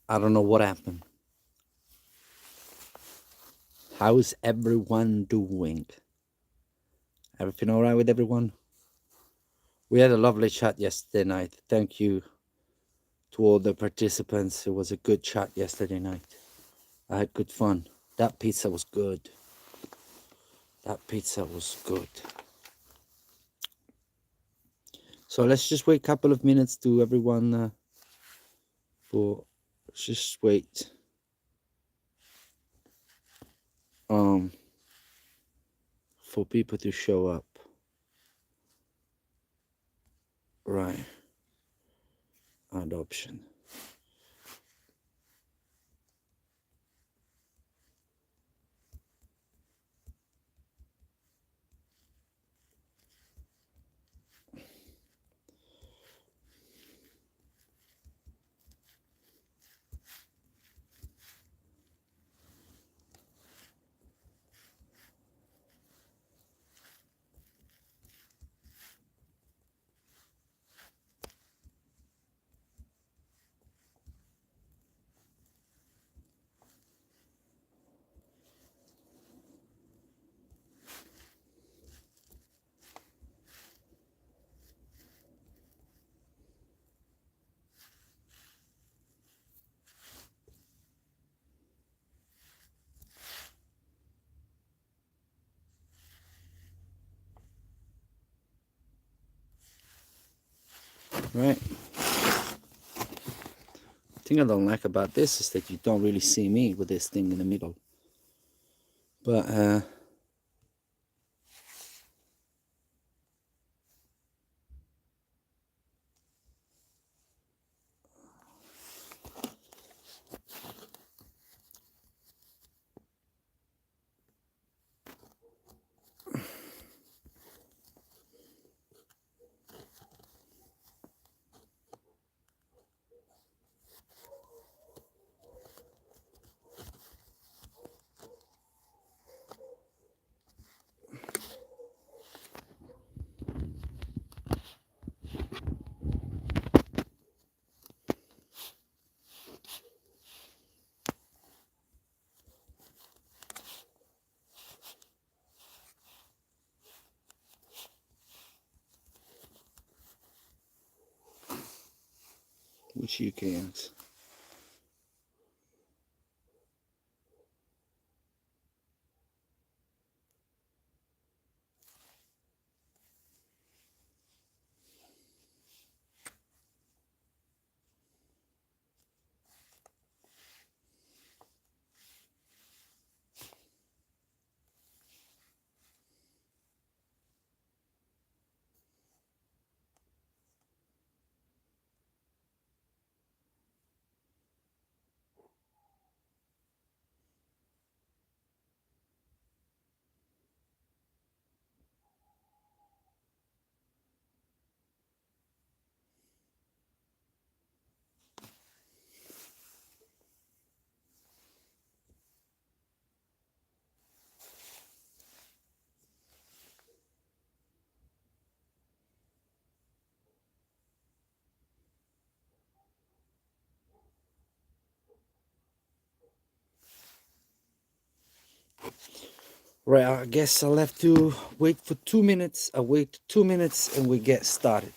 I don't know what happened. How's everyone doing? Everything all right with everyone? We had a lovely chat yesterday night. Thank you to all the participants. It was a good chat yesterday night. I had good fun. That pizza was good. That pizza was good. So let's just wait a couple of minutes to everyone for just wait for people to show up. Right. Adoption. Right. The thing I don't like about this is that you don't really see me with this thing in the middle. But which you can't. Right, I guess I'll have to wait for 2 minutes. I'll wait 2 minutes and we get started.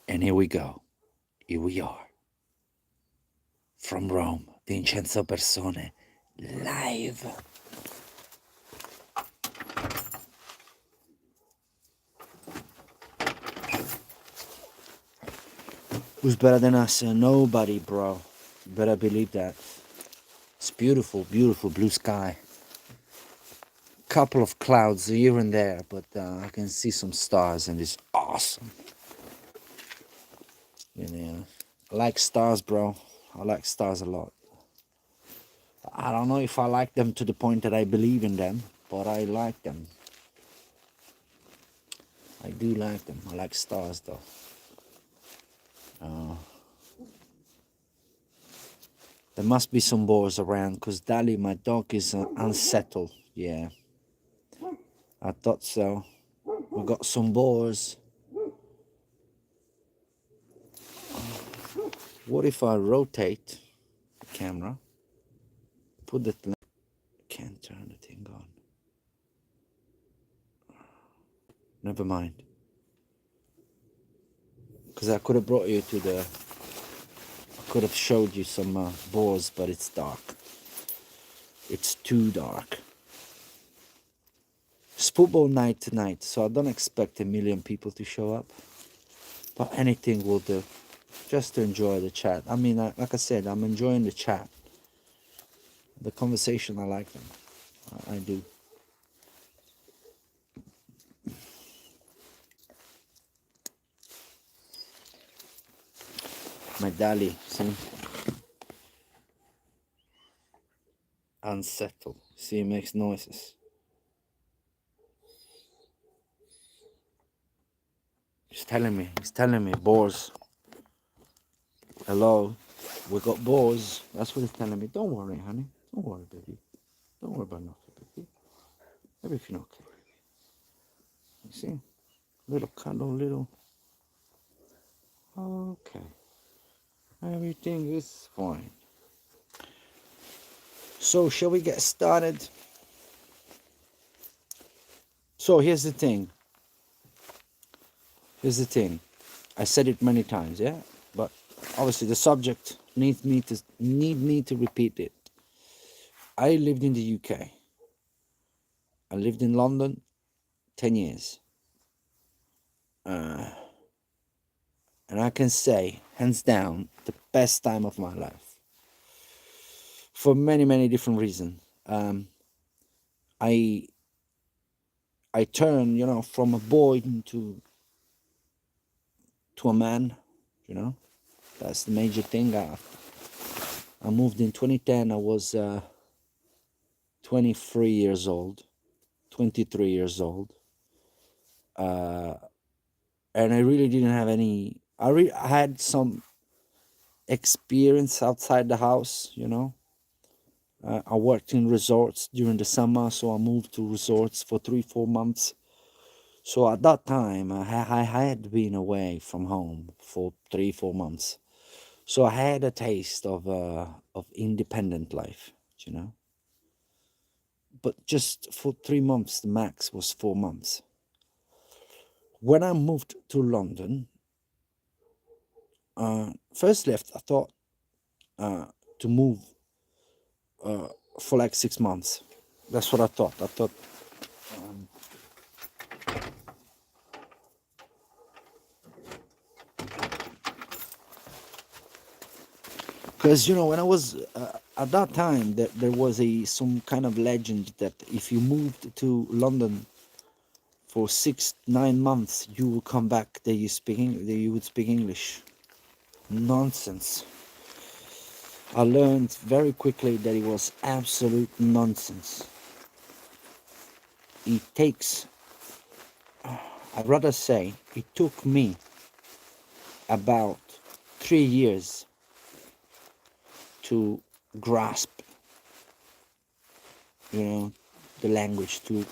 And here we go. Here we are. From Rome, Vincenzo Persone, live. Who's better than us? Nobody, bro. You better believe that. It's beautiful, beautiful blue sky. Couple of clouds here and there, but I can see some stars and it's awesome. You know, I like stars, bro. I like stars a lot. I don't know if I like them to the point that I believe in them, but I like them. I do like them. I like stars, though. There must be some boars around, because Dali, my dog, is unsettled. Yeah, I thought so. We got some boars. What if I rotate the camera? Put the can't turn the thing on. Never mind. Because I could have brought you to the... I could have showed you some boars, but it's dark. It's too dark. It's football night tonight, so I don't expect 1 million people to show up. But anything will do. Just to enjoy the chat. I mean, like I said, I'm enjoying the chat. The conversation, I like them. I do. My Dali, see? Unsettled. See, it makes noises. He's telling me, boars. Hello, we got boars. That's what he's telling me. Don't worry, honey. Don't worry, baby. Don't worry about nothing, baby. Everything okay. You see? Little cuddle, little. Okay. Everything is fine. So, shall we get started? So, here's the thing. I said it many times, yeah? But obviously the subject need me to repeat it. I lived in the UK. I lived in London 10 years. And I can say, hands down, the best time of my life. For many, many different reasons. I turned, from a boy to a man, That's the major thing. I moved in 2010. I was 23 years old. And I really didn't have any... I had some experience outside the house, I worked in resorts during the summer, so I moved to resorts for 3-4 months. So at that time, I had been away from home for 3-4 months. So I had a taste of independent life, But just for 3 months, the max was 4 months. When I moved to London, first left, I thought to move for like 6 months. That's what I thought. Because when I was at that time, there was some kind of legend that if you moved to London for 6-9 months, you will come back. That you would speak English. Nonsense. I learned very quickly that it was absolute nonsense. It takes, I'd rather say, it took me about 3 years to grasp, the language, to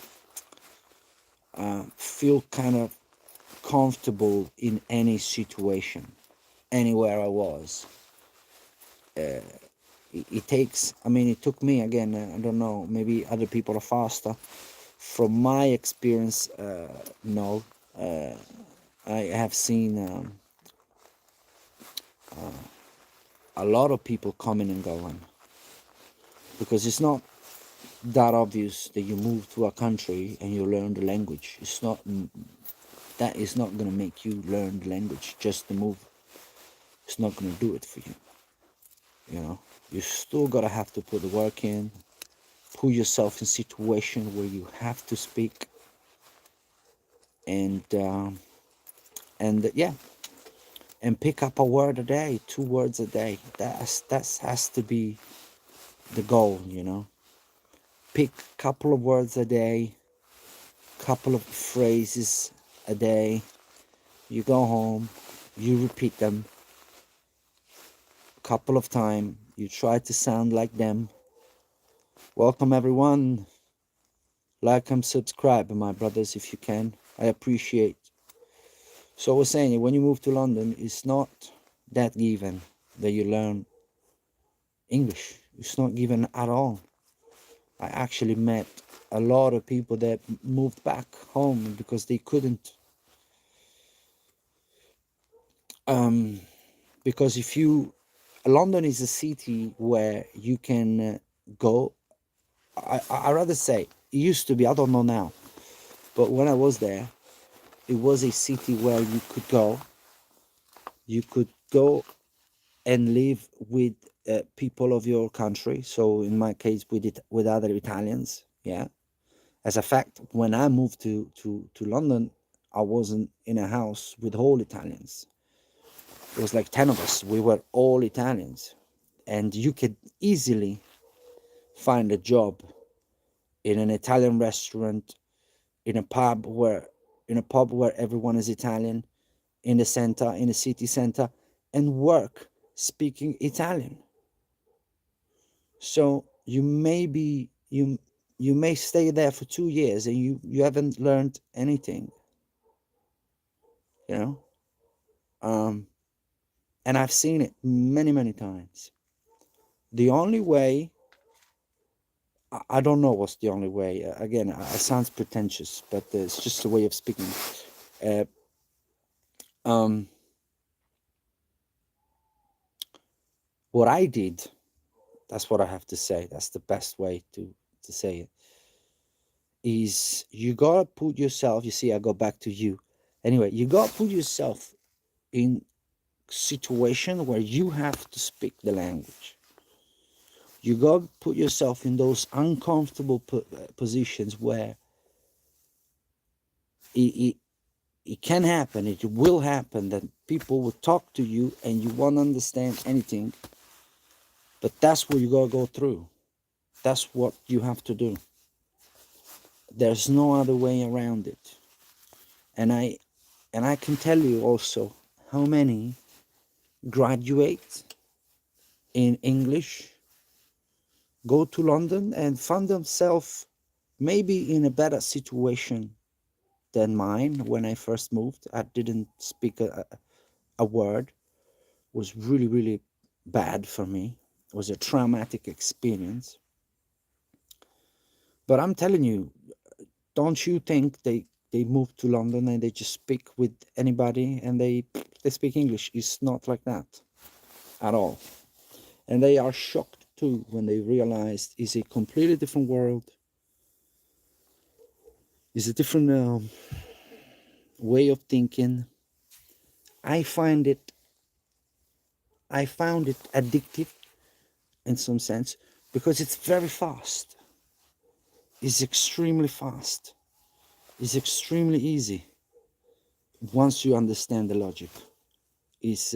feel kind of comfortable in any situation, anywhere I was. It takes, it took me, again, I don't know, maybe other people are faster. From my experience, no. I have seen a lot of people coming and going, because it's not that obvious that you move to a country and you learn the language. It's not, that is not going to make you learn the language. Just the move, it's not going to do it for you. You know, you still got to have to put the work in, put yourself in situation where you have to speak, and yeah, and pick up a word a day, 2 words a day. That has to be the goal, you know. Pick a couple of words a day, couple of phrases a day. You go home, you repeat them a couple of times, you try to sound like them. Welcome everyone. Like and subscribe, my brothers, if you can. I appreciate. So I was saying, when you move to London, it's not that given that you learn English. It's not given at all. I actually met a lot of people that moved back home because they couldn't. Because if you, London is a city where you can go. I rather say it used to be. I don't know now, but when I was there, it was a city where you could go. You could go and live with people of your country. So in my case, with other Italians. Yeah. As a fact, when I moved to London, I wasn't in a house with all Italians. It was like 10 of us. We were all Italians. And you could easily find a job in an Italian restaurant, in a pub where everyone is Italian, in the center, in the city center, and work speaking Italian. So you may stay there for 2 years and you haven't learned anything, you know. And I've seen it many times. The only way, I don't know what's the only way. Again, it sounds pretentious, but it's just a way of speaking. Uh, um, what I did, that's what I have to say. That's the best way to say it. Is you gotta put yourself. You see, I go back to you. Anyway, you gotta put yourself in situation where you have to speak the language. You gotta put yourself in those uncomfortable positions where it can happen, it will happen that people will talk to you and you won't understand anything, but that's what you gotta go through. That's what you have to do. There's no other way around it. And I can tell you also how many graduate in English, go to London and find themselves maybe in a better situation than mine. When I first moved, I didn't speak a word. It was really bad for me. It was a traumatic experience. But I'm telling you, don't you think they move to London and they just speak with anybody and they speak English? It's not like that at all. And they are shocked too when they realize it's a completely different world. It's a different way of thinking. I found it addictive in some sense because it's very fast. It's extremely fast. It's extremely easy once you understand the logic. It's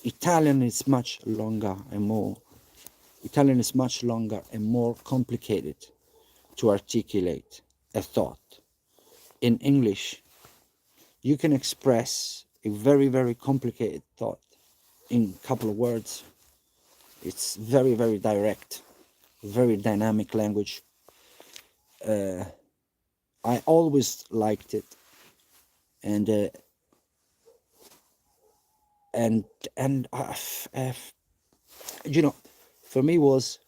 Italian is much longer and more. Italian is much longer and more complicated to articulate a thought. In English, you can express a very complicated thought in a couple of words. It's very direct, very dynamic language. I always liked it, and you know, for me was,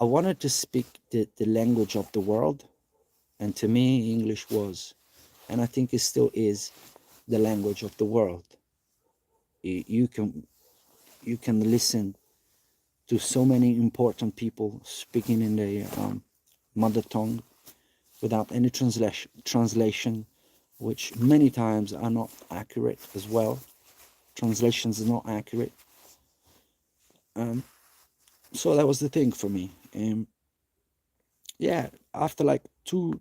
I wanted to speak the language of the world, and to me English was, and I think it still is, the language of the world. You can listen to so many important people speaking in their mother tongue without any translation, which many times are not accurate as well. Translations are not accurate. So that was the thing for me. Yeah, after like no,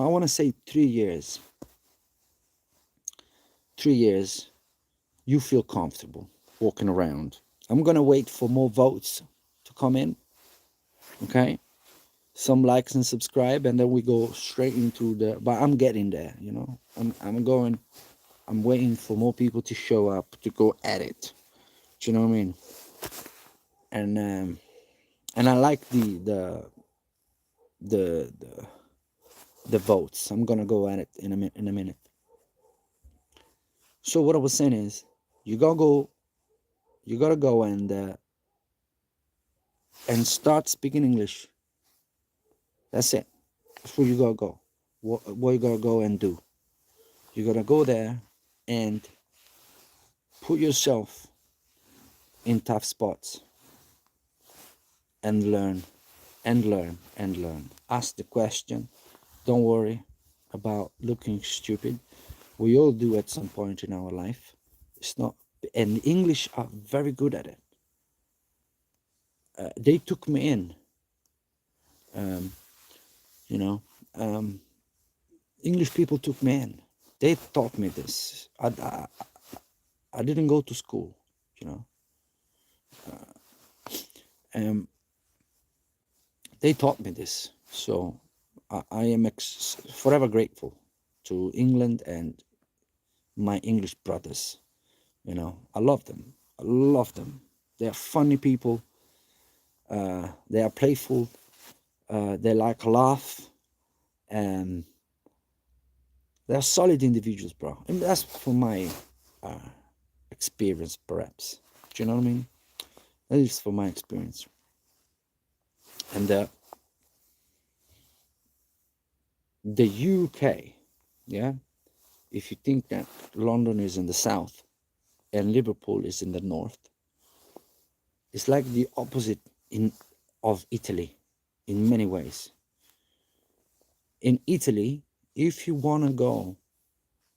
I want to say 3 years, you feel comfortable walking around. I'm gonna wait for more votes to come in. Okay, some likes and subscribe, and then we go straight into the. But I'm getting there, you know. I'm waiting for more people to show up to go at it. Do you know what I mean? And I like the the votes. I'm gonna go at it in a minute. So what I was saying is, you gotta go, and start speaking English. That's it. That's where you gotta go. What you gotta go and do. You gotta go there and put yourself in tough spots and learn and learn and learn. Ask the question. Don't worry about looking stupid. We all do at some point in our life. It's not, and the English are very good at it. They took me in. You know, English people took me in. They taught me this. I didn't go to school, you know. They taught me this. So I am forever grateful to England and my English brothers. You know, I love them. I love them. They are funny people. They are playful. They like a laugh. And they're solid individuals, bro. And that's from my experience, perhaps. Do you know what I mean? That is from my experience. And the UK, yeah, if you think that London is in the south and Liverpool is in the north, it's like the opposite of Italy in many ways. In Italy, if you want to go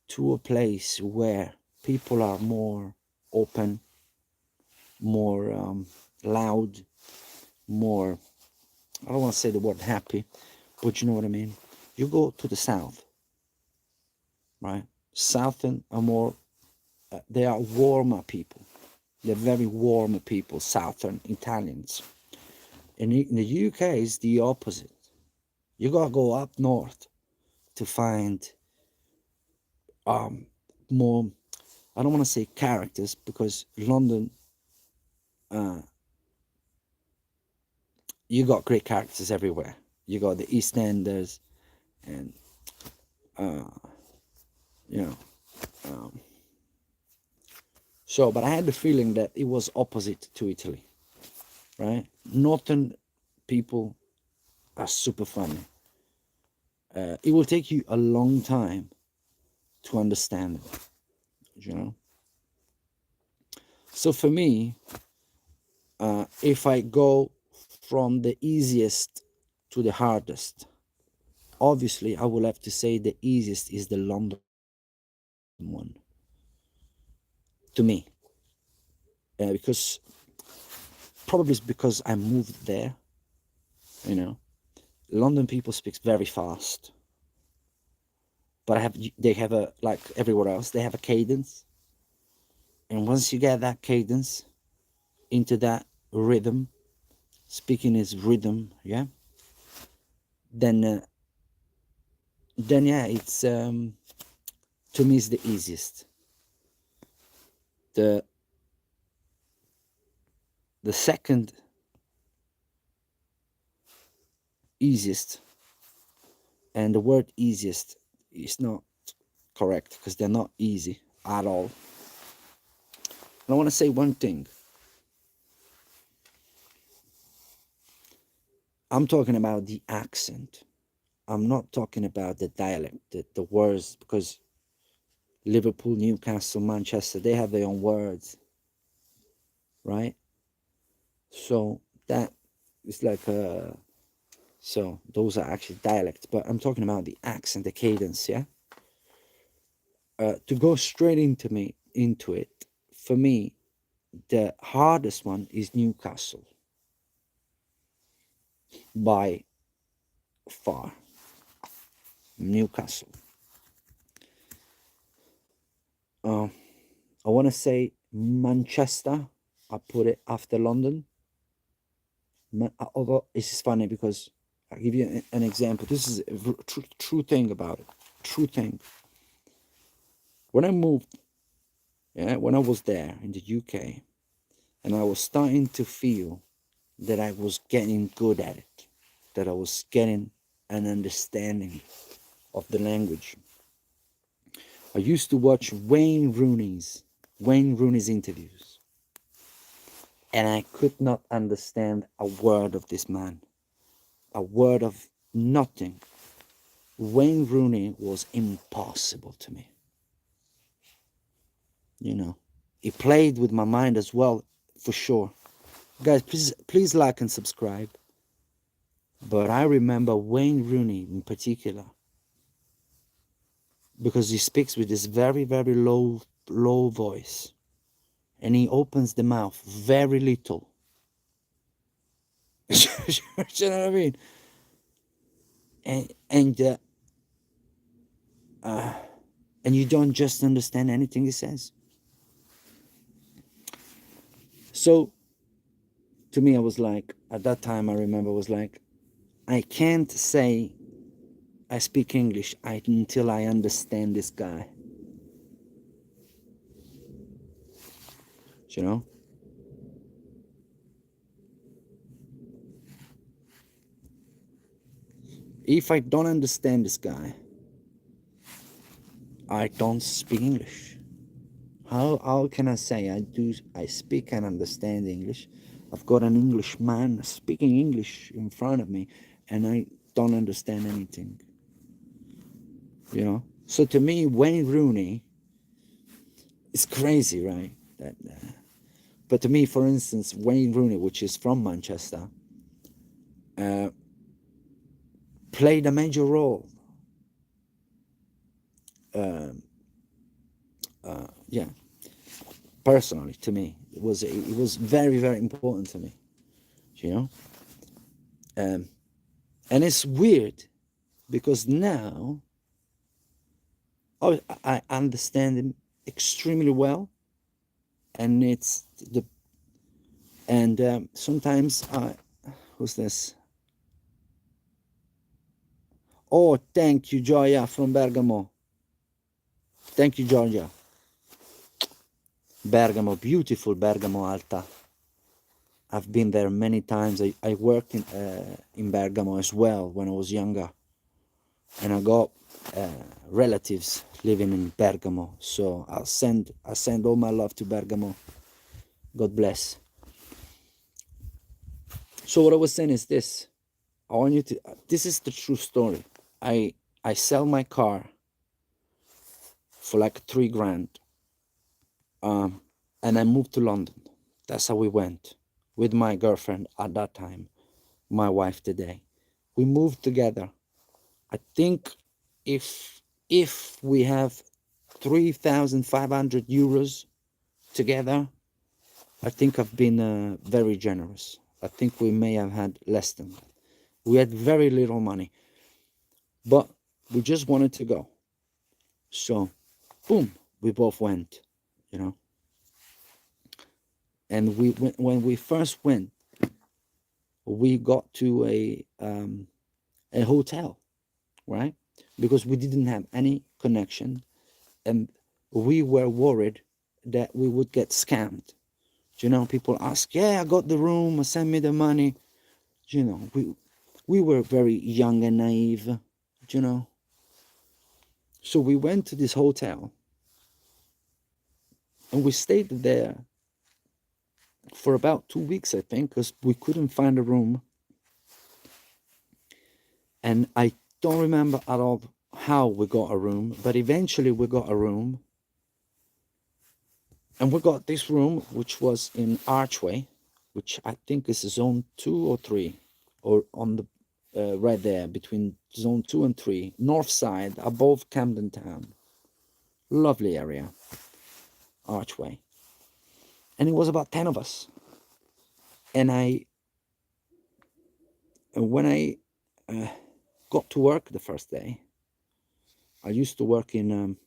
to a place where people are more open, more loud, more, I don't want to say the word happy, but you know what I mean. You go to the south, right? Southern are more, they are warmer people. They're very warm people, Southern Italians. In the UK, it's the opposite. You gotta go up north to find more, I don't want to say characters, because London, you got great characters everywhere. You got the EastEnders, and you know. So, but I had the feeling that it was opposite to Italy, right? Northern people are super funny. It will take you a long time to understand them, you know. So for me, if I go from the easiest to the hardest, obviously I will have to say the easiest is the London one, to me, because probably it's because I moved there, you know. London people speak very fast, but they have a, like everywhere else, they have a cadence, and once you get that cadence into that rhythm, speaking is rhythm, yeah, then yeah, it's to me it's the easiest. The second easiest, and the word easiest is not correct, because they're not easy at all. And I want to say one thing. I'm talking about the accent. I'm not talking about the dialect, the words, because Liverpool, Newcastle, Manchester, they have their own words, right? So that is like so those are actually dialects, but I'm talking about the accent, the cadence, yeah? To go straight into it, for me, the hardest one is Newcastle by far. Newcastle. I want to say Manchester. I put it after London. Although this is funny because I'll give you an example. This is a true thing about it. True thing. When I moved, yeah, when I was there in the UK, and I was starting to feel that I was getting good at it, that I was getting an understanding of the language. I used to watch Wayne Rooney's interviews, and I could not understand a word of this man, a word of nothing. Wayne Rooney was impossible to me. You know, he played with my mind as well, for sure. Guys, please like and subscribe. But I remember Wayne Rooney in particular, because he speaks with this very, very low voice, and he opens the mouth very little. You know what I mean? And you don't just understand anything he says. So to me, I was like, at that time, I remember, was like, I can't say I speak English until I understand this guy. You know? If I don't understand this guy, I don't speak English. How can I say I speak and understand English? I've got an English man speaking English in front of me, and I don't understand anything. You know? So to me, Wayne Rooney is crazy, right? But to me, for instance, Wayne Rooney, which is from Manchester, played a major role. Yeah, personally, to me, it was very, very important to me. You know, and it's weird because now I understand him extremely well, and it's the sometimes who's this? Oh, thank you, Gioia from Bergamo. Thank you, Georgia. Bergamo, beautiful Bergamo Alta. I've been there many times. I worked in Bergamo as well when I was younger, and I got relatives living in Bergamo. So I send all my love to Bergamo. God bless. So what I was saying is this. I want you to. This is the true story. I sell my car for like $3,000, and I moved to London. That's how we went with my girlfriend at that time, my wife today. We moved together. I think if we have 3,500 euros together, I think I've been very generous. I think we may have had less than that. We had very little money, but we just wanted to go. So, boom, we both went, you know. And we went, when we first went, we got to a hotel, right? Because we didn't have any connection, and we were worried that we would get scammed. You know, people ask, yeah, I got the room, send me the money. You know, we were very young and naive, you know. So we went to this hotel, and we stayed there for about 2 weeks, I think, because we couldn't find a room. And I don't remember at all how we got a room, but eventually we got a room. And we got this room, which was in Archway, which I think is zone 2 or 3, or on the right there between zone 2 and 3, north side, above Camden Town. Lovely area, Archway. And it was about 10 of us. And when I got to work the first day, I used to work in,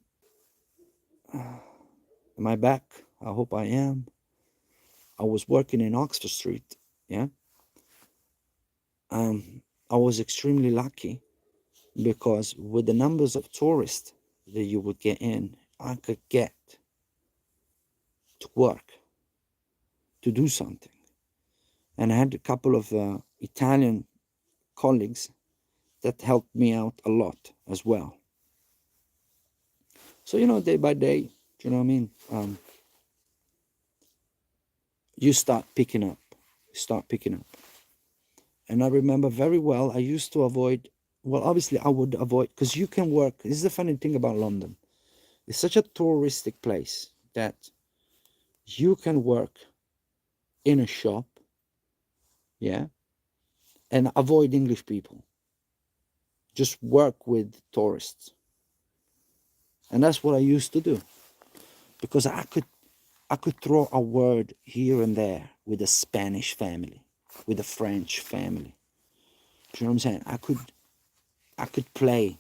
am I back? I hope I am. I was working in Oxford Street, yeah. I was extremely lucky because with the numbers of tourists that you would get in, I could get to work, to do something. And I had a couple of Italian colleagues that helped me out a lot as well. So, you know, day by day, you know what I mean? You start picking up, And I remember very well, I used to avoid, well, obviously I would avoid, because you can work. This is the funny thing about London. It's such a touristic place that you can work in a shop, yeah, and avoid English people. Just work with tourists. And that's what I used to do, because I could throw a word here and there with a Spanish family, with a French family. Do you know what I'm saying? I could play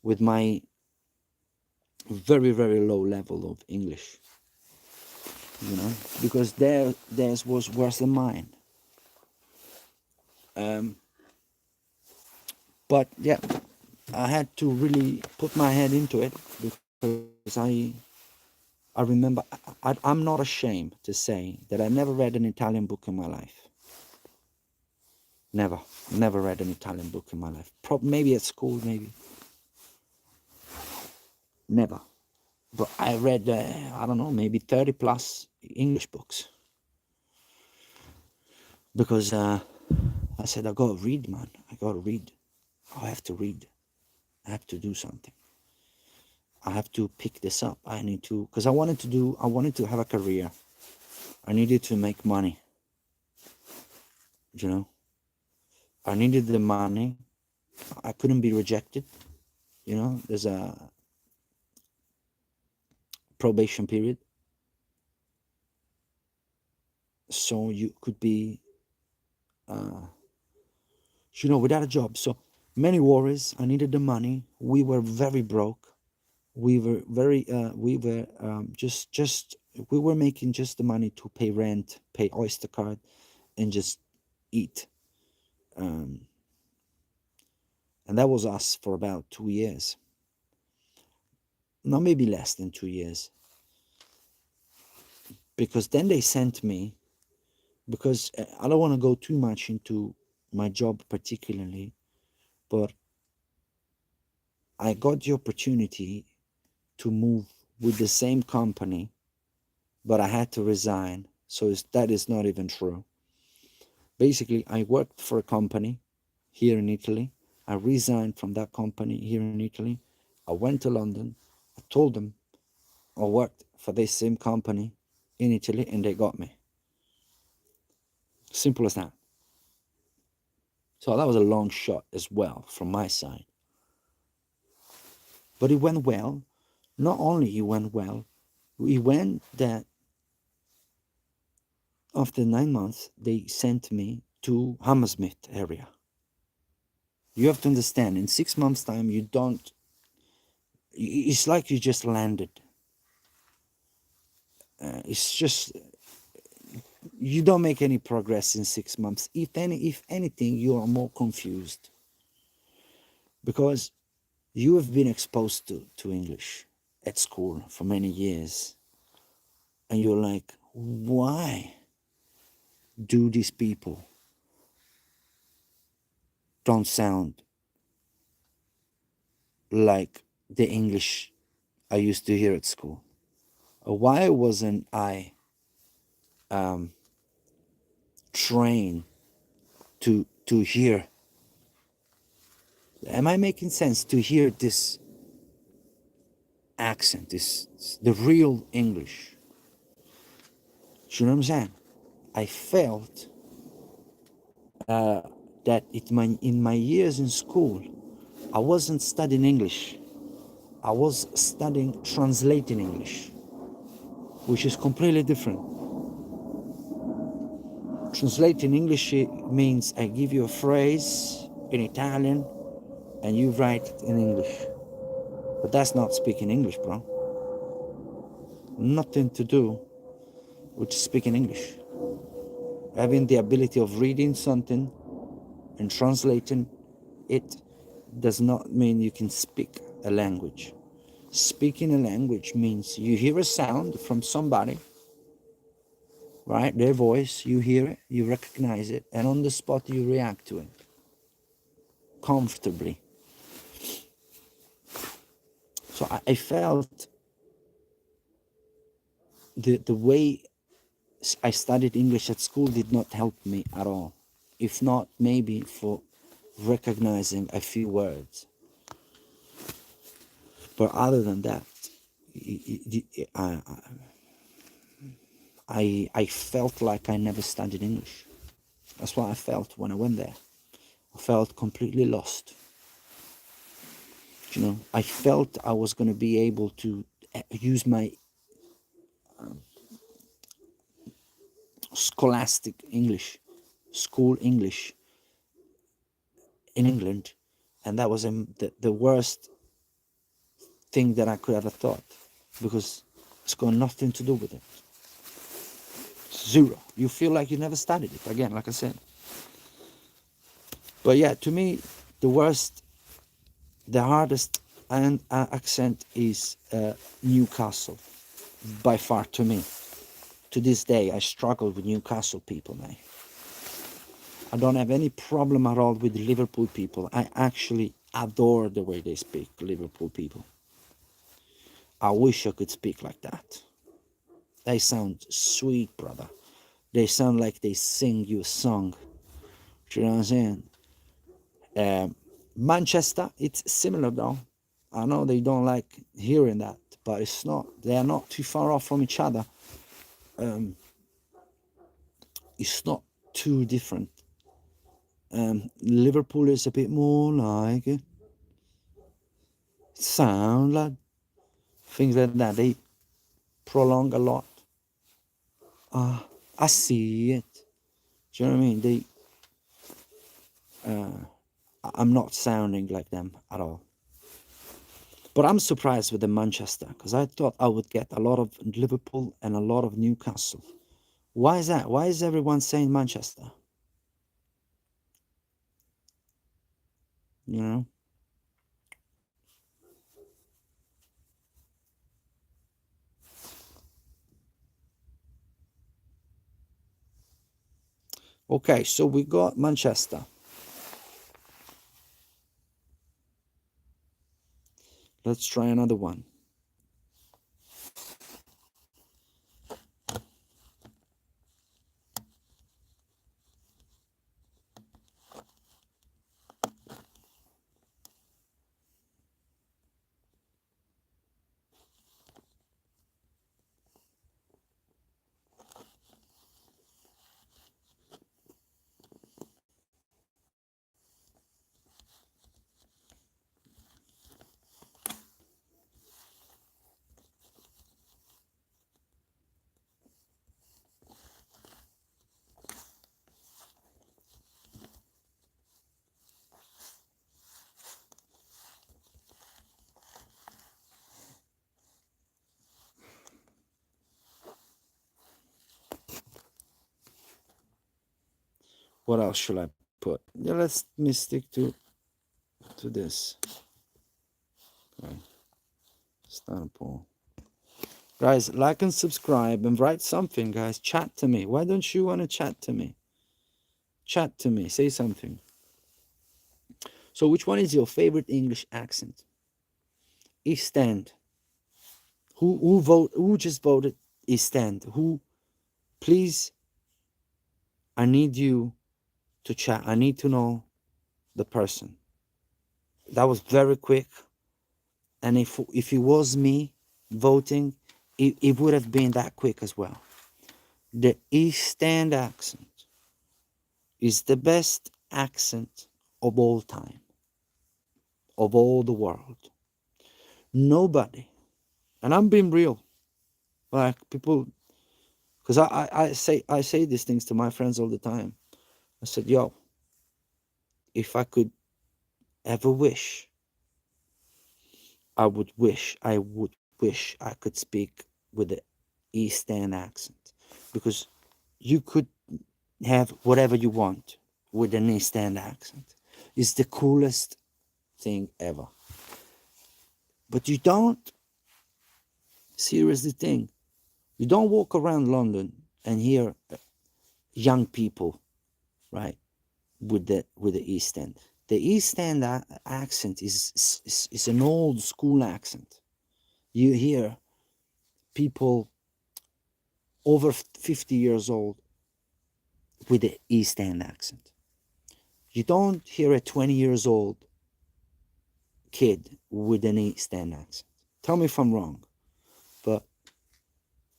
with my very, very low level of English, you know, because theirs was worse than mine. But yeah, I had to really put my head into it, because I remember, I'm not ashamed to say that I never read an Italian book in my life. Never read an Italian book in my life. Maybe at school, maybe. Never. But I read, I don't know, maybe 30 plus English books. Because I said, I gotta read, man. I gotta read. I have to read. I have to do something. I have to pick this up. I need to, because I wanted to have a career. I needed to make money. You know, I needed the money. I couldn't be rejected. You know, there's a probation period. So you could be, you know, without a job. So many worries. I needed the money. We were very broke. We were very, we were making just the money to pay rent, pay Oyster card, and just eat. And that was us for about 2 years. No, maybe less than 2 years. Because then they sent me, because I don't want to go too much into my job particularly, but I got the opportunity to move with the same company, but I had to resign. So that is not even true. Basically, I worked for a company here in Italy. I resigned from that company here in Italy. I went to London. I told them I worked for this same company in Italy, and they got me. Simple as that. So that was a long shot as well from my side. But it went well. Not only it went well, it went that after 9 months, they sent me to Hammersmith area. You have to understand, in 6 months' time, it's like you just landed. It's just, you don't make any progress in 6 months. If anything, you are more confused. Because you have been exposed to English at school for many years. And you're like, why do these people don't sound like the English I used to hear at school? Why wasn't I trained to hear? Am I making sense? To hear this accent, the real English? You know what I'm saying? I felt that in my years in school, I wasn't studying English. I was studying translating English, which is completely different. Translating English means I give you a phrase in Italian and you write it in English. But that's not speaking English, bro. Nothing to do with speaking English. Having the ability of reading something and translating it does not mean you can speak a language. Speaking a language means you hear a sound from somebody, right? Their voice, you hear it, you recognize it, and on the spot you react to it comfortably. So I felt the way I studied English at school did not help me at all. If not, maybe for recognizing a few words. But other than that, I felt like I never studied English. That's what I felt when I went there. I felt completely lost. You know, I felt I was going to be able to use my scholastic English, school English in England, and that was the worst thing that I could ever thought, because it's got nothing to do with it. Zero. You feel like you never studied it, again, like I said. But yeah, to me, the worst, the hardest accent is Newcastle, by far, to me. To this day, I struggle with Newcastle people, man. I don't have any problem at all with Liverpool people. I actually adore the way they speak, Liverpool people. I wish I could speak like that. They sound sweet, brother. They sound like they sing you a song. Do you know what I'm saying? Manchester, it's similar though. I know they don't like hearing that, but it's not. They are not too far off from each other. It's not too different. Liverpool is a bit more like it. Sound like things like that. They prolong a lot. I see it. Do you know what I mean? I'm not sounding like them at all. But I'm surprised with the Manchester, because I thought I would get a lot of Liverpool and a lot of Newcastle. Why is that? Why is everyone saying Manchester? You know? Okay, so we got Manchester. Let's try another one. What else should I put? Yeah, let me stick to this. Okay. Sample. Guys, like and subscribe and write something, guys. Chat to me. Why don't you want to chat to me? Chat to me. Say something. So which one is your favorite English accent? East End. Who just voted East End? Who? Please, I need you to chat. I need to know the person. That was very quick. And if it was me voting, it would have been that quick as well. The East End accent is the best accent of all time, of all the world. Nobody, and I'm being real, like people, because I say these things to my friends all the time. I said, yo, if I could ever wish, I would wish I could speak with the East End accent, because you could have whatever you want with an East End accent. It's the coolest thing ever. But you don't, seriously think, you don't walk around London and hear young people, right, with the East End. The East End accent is an old school accent. You hear people over 50 years old with the East End accent. You don't hear a 20 years old kid with an East End accent. Tell me if I'm wrong, but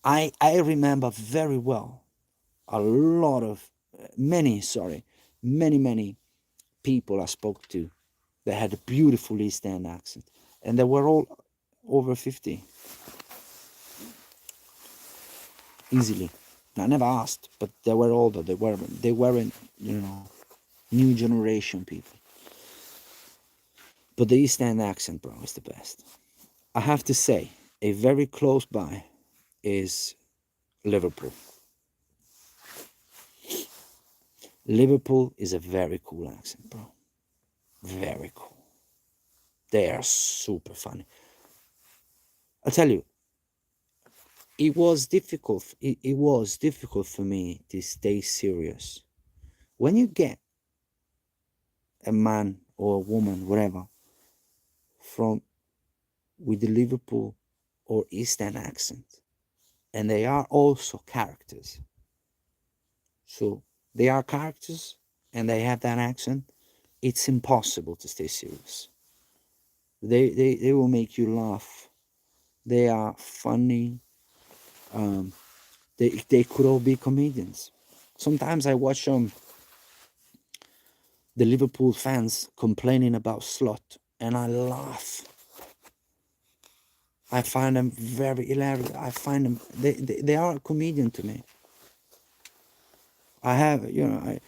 I remember very well a lot of many people I spoke to that had a beautiful East End accent, and they were all over 50 easily. I never asked, but they were older. They weren't new generation people. But the East End accent, bro, is the best. I have to say, a very close by is Liverpool. Liverpool is a very cool accent, bro. Very cool. They are super funny. I'll tell you, it was difficult for me to stay serious. When you get a man or a woman, whatever, from with the Liverpool or East End accent, and they are also characters. So they are characters and they have that accent. It's impossible to stay serious. They will make you laugh. They are funny. They could all be comedians. Sometimes I watch the Liverpool fans complaining about Slot, and I laugh. I find them very hilarious. I find them they are a comedian to me. I have I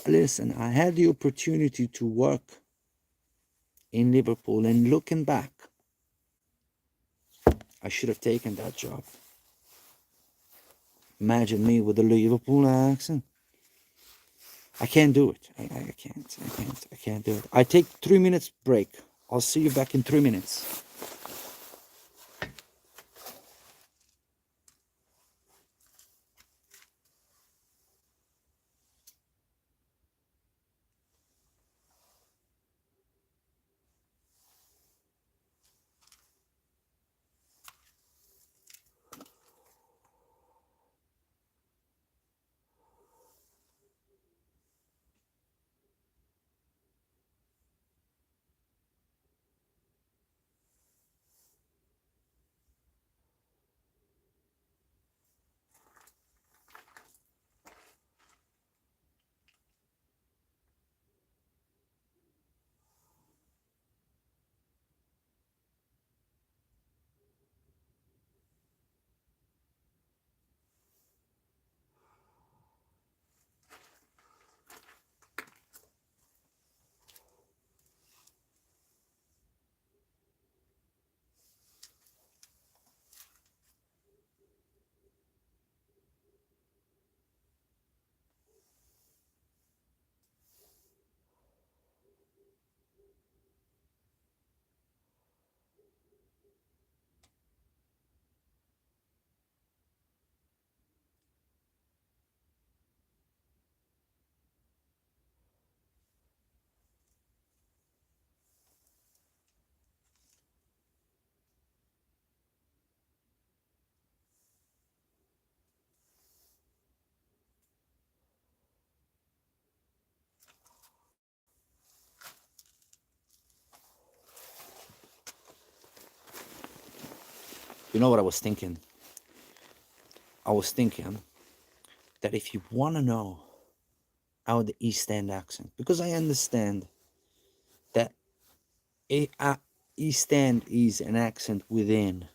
listen. I had the opportunity to work in Liverpool, and looking back, I should have taken that job. Imagine me with a Liverpool accent. I can't do it. I can't do it. I take 3 minutes break. I'll see you back in 3 minutes. You know what I was thinking? I was thinking that if you want to know how the East End accent, because I understand that East End is an accent within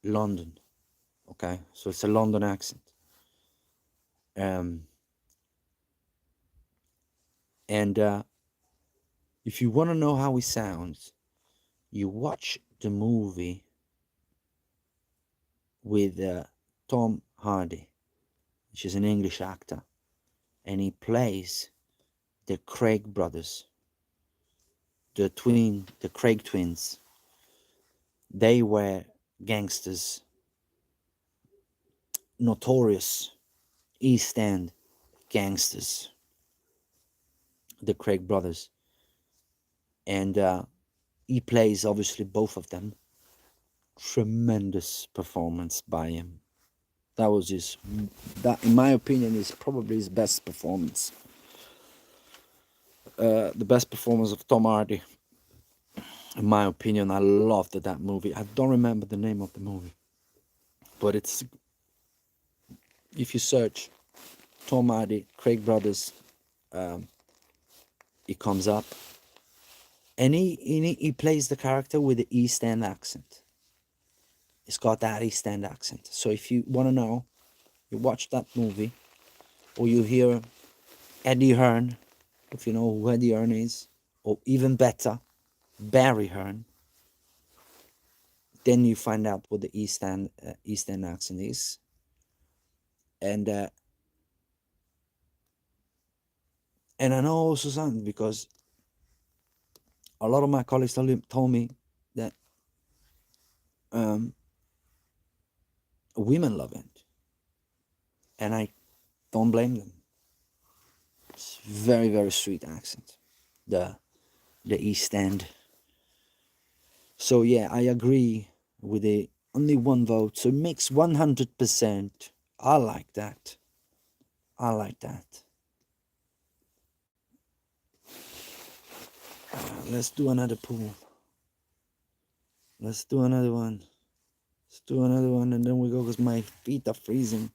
London, okay? So it's a London accent. And if you want to know how he sounds, you watch the movie with Tom Hardy, which is an English actor, and he plays the Craig brothers, the Craig twins. They were gangsters, notorious East End gangsters, the Craig brothers. And he plays obviously both of them. Tremendous performance by him. That was that in my opinion is probably his best performance. The best performance of Tom Hardy, in my opinion. I loved that movie. I don't remember the name of the movie, but it's, if you search Tom Hardy, Craig Brothers, it comes up, and he plays the character with the East End accent. It's got that East End accent. So if you want to know, you watch that movie, or you hear Eddie Hearn, if you know who Eddie Hearn is, or even better, Barry Hearn, then you find out what the East End accent is. And I know also something, because a lot of my colleagues told me that women love it, and I don't blame them. It's very, very sweet accent, the East End. So yeah, I agree with the only one vote, so it makes 100%. I like that. I like that. Let's do another pool. Let's do another one. Let's do another one, and then we go, because my feet are freezing.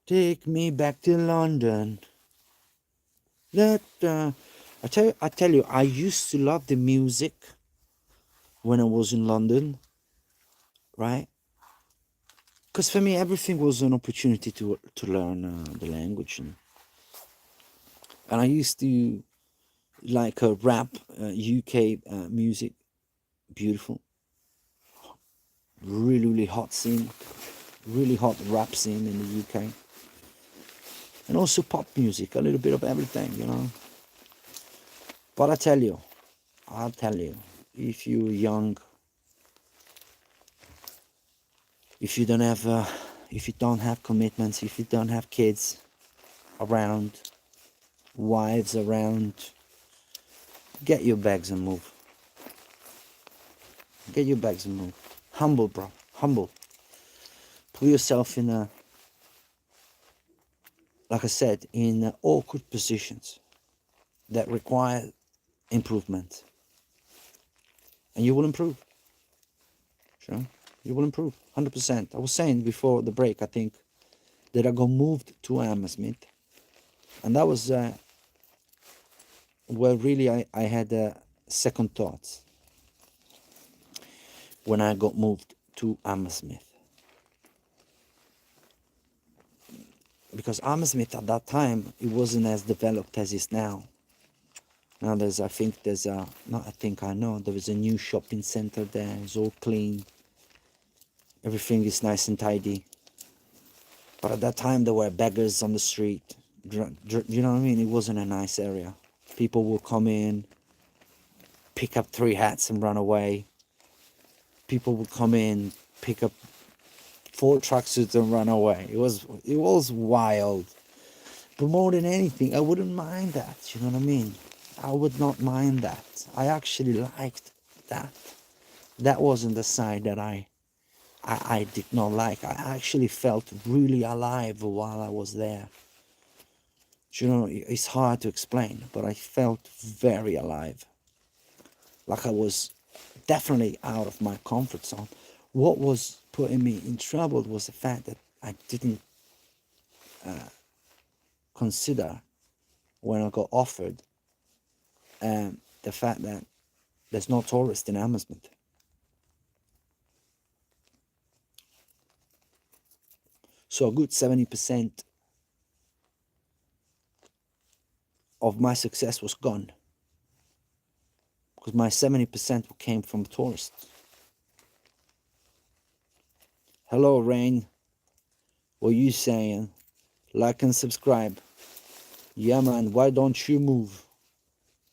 Take me back to London. I tell you, I used to love the music when I was in London, right? Because for me, everything was an opportunity to learn the language, and I used to like rap, UK music, beautiful, really hot scene, really hot rap scene in the UK, and also pop music, a little bit of everything, you know. But I'll tell you, if you're young, if you don't have commitments, if you don't have kids around, wives around, get your bags and move. Get your bags and move. Humble, bro. Humble. Put yourself in like I said, in awkward positions that require improvement. And you will improve. Sure. You will improve. 100%. I was saying before the break, I think, that I got moved to Hammersmith. And that was where really I had second thoughts when I got moved to Hammersmith. Because Hammersmith at that time, it wasn't as developed as it is now. Now there is a new shopping center there. It's all clean. Everything is nice and tidy. But at that time, there were beggars on the street. You know what I mean? It wasn't a nice area. People would come in, pick up 3 hats and run away. People would come in, pick up 4 tracksuits and run away. It was wild. But more than anything, I wouldn't mind that. You know what I mean? I would not mind that. I actually liked that. That wasn't the side that I I did not like. I actually felt really alive while I was there. You know, it's hard to explain, but I felt very alive. Like I was definitely out of my comfort zone. What was putting me in trouble was the fact that I didn't consider when I got offered the fact that there's no tourists in Hammersmith. So a good 70% of my success was gone because my 70% came from tourists. Hello, Rain. What you saying? Like and subscribe. Yeah, man. Why don't you move?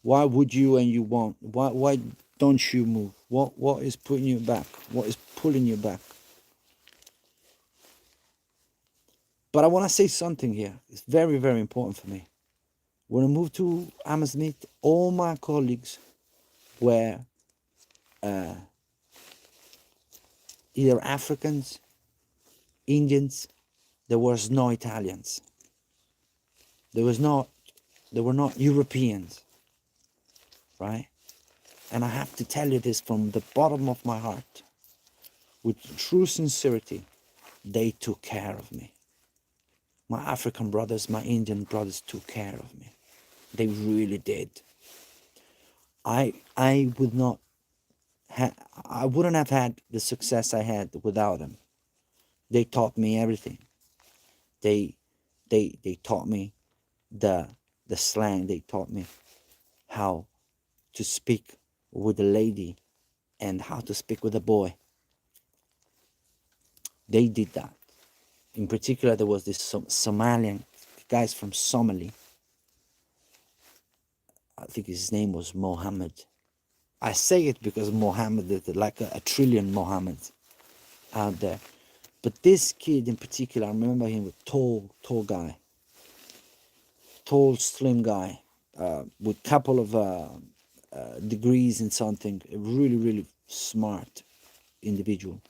Why would you and you won't? Why don't you move? What is putting you back? What is pulling you back? But I want to say something here. It's very, very important for me. When I moved to Hammersmith, all my colleagues were either Africans, Indians. There was no Italians. There were not Europeans, right? And I have to tell you this from the bottom of my heart, with true sincerity, they took care of me. My African brothers, my Indian brothers took care of me. They really did. I would not I wouldn't have had the success I had without them. They taught me everything. They taught me the slang. They taught me how to speak with a lady and how to speak with a boy. They did that. In particular, there was this Somalian guys from Somali. I think his name was Mohammed. I say it because Mohammed is like a trillion Mohammeds out there. But this kid in particular, I remember him, a tall guy. Tall, slim guy, with a couple of degrees in something. A really, really smart individual.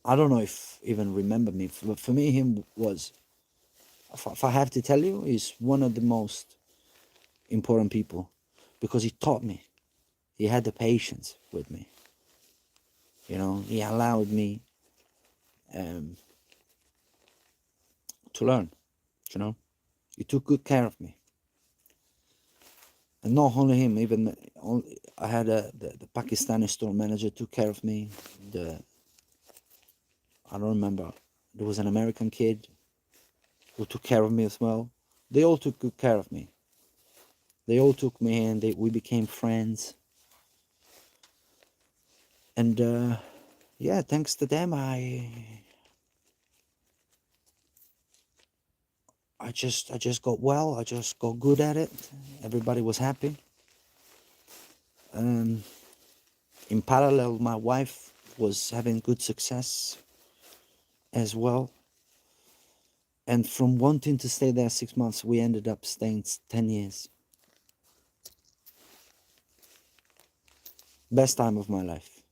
I don't know if even remember me, but for me, him was, if I have to tell you, he's one of the most important people because he taught me. He had the patience with me. You know, he allowed me to learn. You know, he took good care of me. And not only him, even I had the Pakistani store manager took care of me. I don't remember. There was an American kid who took care of me as well. They all took good care of me. They all took me in. We became friends. And yeah, thanks to them, I just got well. I just got good at it. Everybody was happy. In parallel, my wife was having good success as well. And from wanting to stay there 6 months, we ended up staying 10 years. Best time of my life.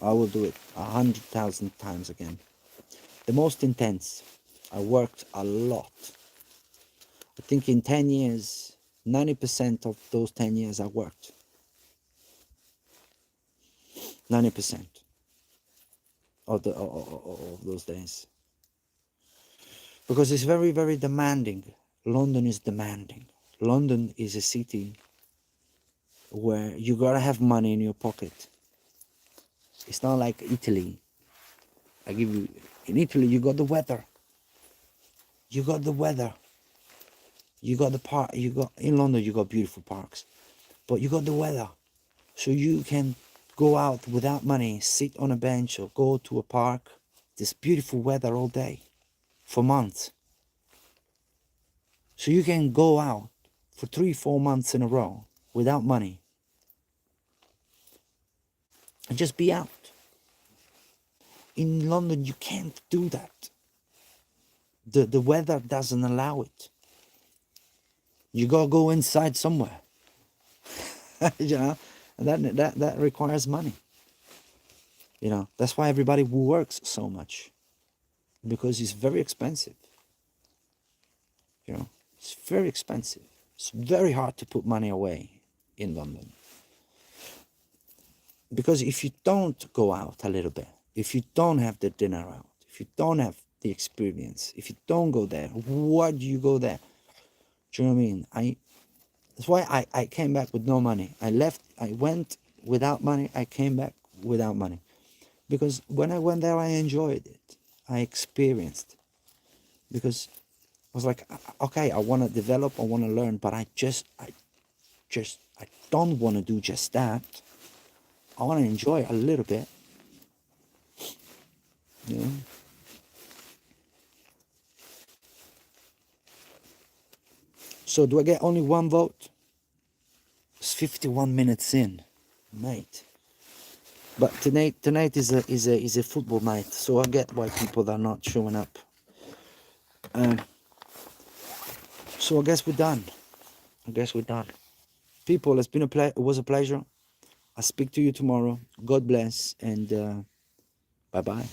I will do it 100,000 times again. The most intense. I worked a lot. I think in 10 years, 90% of those 10 years I worked. 90% of those days. Because it's very, very demanding. London is demanding. London is a city where you gotta have money in your pocket. It's not like Italy. In Italy you got the weather. You got the weather. You got the park. In London you got beautiful parks, but you got the weather, so you can go out without money, sit on a bench or go to a park. This beautiful weather all day, for months. So you can go out for 3-4 months in a row without money and just be out. In London you can't do that. The weather doesn't allow it. You gotta go inside somewhere. You know, and that requires money. You know, that's why everybody works so much, because it's very expensive. You know, it's very expensive. It's very hard to put money away in London. Because if you don't go out a little bit, if you don't have the dinner out, if you don't have the experience, if you don't go there, why do you go there? Do you know what I mean? That's why I came back with no money. I went without money, I came back without money. Because when I went there, I enjoyed it. I experienced. Because I was like, okay, I want to develop, I want to learn, but I don't want to do just that. I want to enjoy a little bit, you know. So do I get only one vote? It's 51 minutes in, mate. But tonight is a football night, so I get why people are not showing up. So I guess we're done. People, it's been it was a pleasure. I'll speak to you tomorrow. God bless, and bye bye.